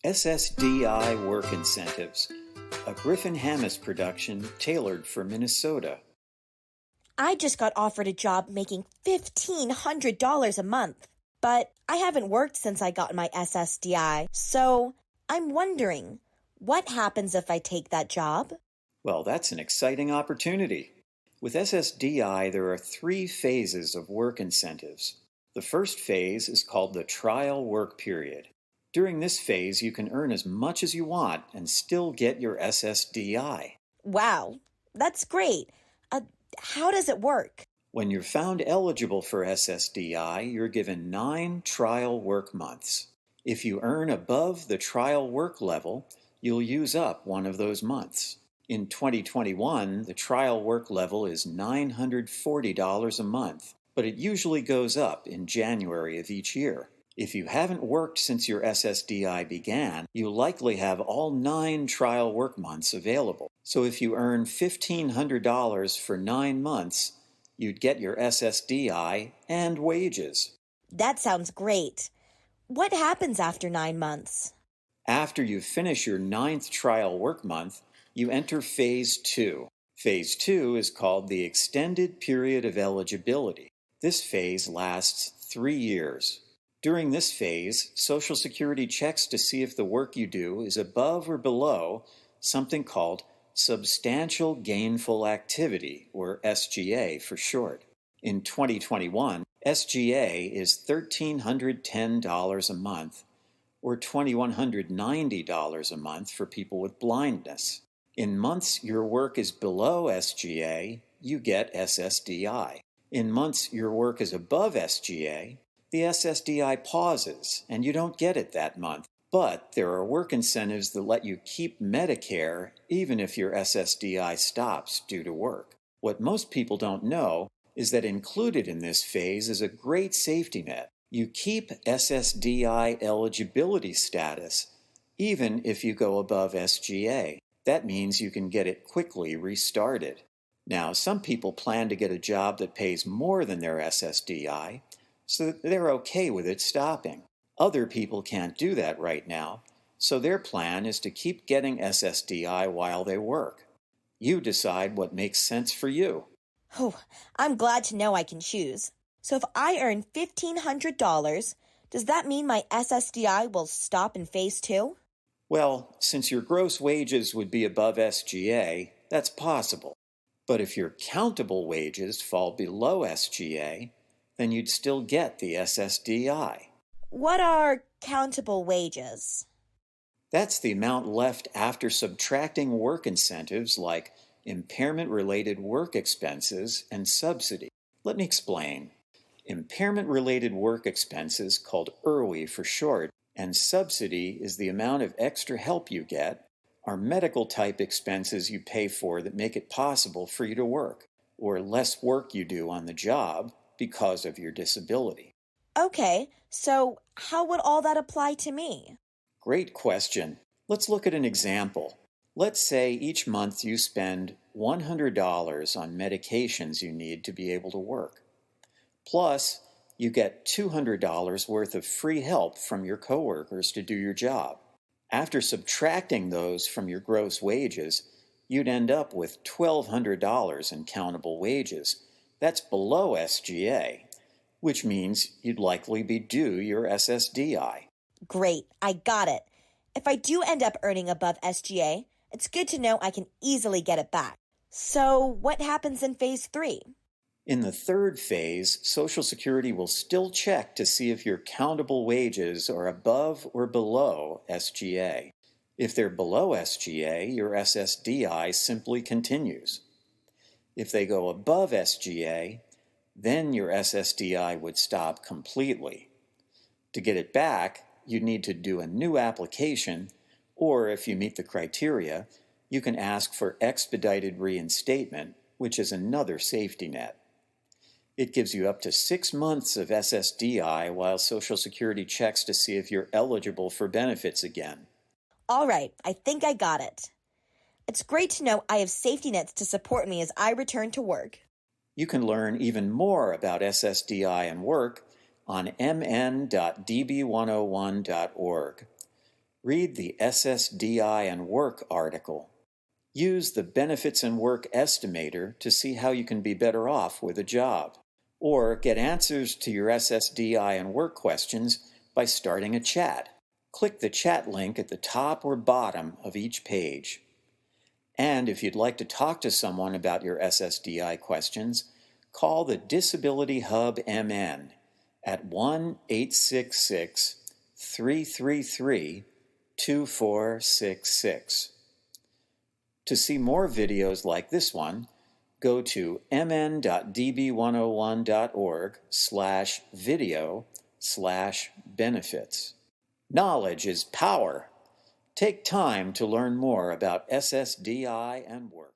SSDI Work Incentives, a Griffin Hammis production tailored for Minnesota. I just got offered a job making $1,500 a month, but I haven't worked since I got my SSDI, so I'm wondering, what happens if I take that job? Well, that's an exciting opportunity. With SSDI, there are 3 phases of work incentives. The first phase is called the trial work period. During this phase, you can earn as much as you want and still get your SSDI. Wow, that's great. How does it work? When you're found eligible for SSDI, you're given 9 trial work months. If you earn above the trial work level, you'll use up one of those months. In 2021, the trial work level is $940 a month, but it usually goes up in January of each year. If you haven't worked since your SSDI began, you likely have all 9 trial work months available. So if you earn $1,500 for 9 months, you'd get your SSDI and wages. That sounds great. What happens after 9 months? After you finish your 9th trial work month, you enter Phase 2. Phase 2 is called the Extended Period of Eligibility. This phase lasts 3 years. During this phase, Social Security checks to see if the work you do is above or below something called Substantial Gainful Activity, or SGA for short. In 2021, SGA is $1,310 a month, or $2,190 a month for people with blindness. In months your work is below SGA, you get SSDI. In months your work is above SGA, the SSDI pauses and you don't get it that month. But there are work incentives that let you keep Medicare even if your SSDI stops due to work. What most people don't know is that included in this phase is a great safety net. You keep SSDI eligibility status even if you go above SGA. That means you can get it quickly restarted. Now, some people plan to get a job that pays more than their SSDI, so they're okay with it stopping. Other people can't do that right now, so their plan is to keep getting SSDI while they work. You decide what makes sense for you. Oh, I'm glad to know I can choose. So if I earn $1,500, does that mean my SSDI will stop in Phase 2? Well, since your gross wages would be above SGA, that's possible. But if your countable wages fall below SGA, then you'd still get the SSDI. What are countable wages? That's the amount left after subtracting work incentives like impairment-related work expenses and subsidy. Let me explain. Impairment-related work expenses, called IRWI for short, and subsidy is the amount of extra help you get, are medical-type expenses you pay for that make it possible for you to work, or less work you do on the job because of your disability. Okay, so how would all that apply to me? Great question. Let's look at an example. Let's say each month you spend $100 on medications you need to be able to work. Plus, you get $200 worth of free help from your coworkers to do your job. After subtracting those from your gross wages, you'd end up with $1,200 in countable wages. That's below SGA, which means you'd likely be due your SSDI. Great, I got it. If I do end up earning above SGA, it's good to know I can easily get it back. So what happens in Phase 3? In the 3rd phase, Social Security will still check to see if your countable wages are above or below SGA. If they're below SGA, your SSDI simply continues. If they go above SGA, then your SSDI would stop completely. To get it back, you'd need to do a new application, or if you meet the criteria, you can ask for expedited reinstatement, which is another safety net. It gives you up to 6 months of SSDI while Social Security checks to see if you're eligible for benefits again. All right, I think I got it. It's great to know I have safety nets to support me as I return to work. You can learn even more about SSDI and work on mn.db101.org. Read the SSDI and Work article. Use the Benefits and Work Estimator to see how you can be better off with a job. Or get answers to your SSDI and Work questions by starting a chat. Click the chat link at the top or bottom of each page. And if you'd like to talk to someone about your SSDI questions, call the Disability Hub MN at 1-866-333-2466. To see more videos like this one, go to mn.db101.org/video/benefits. Knowledge is power. Take time to learn more about SSDI and work.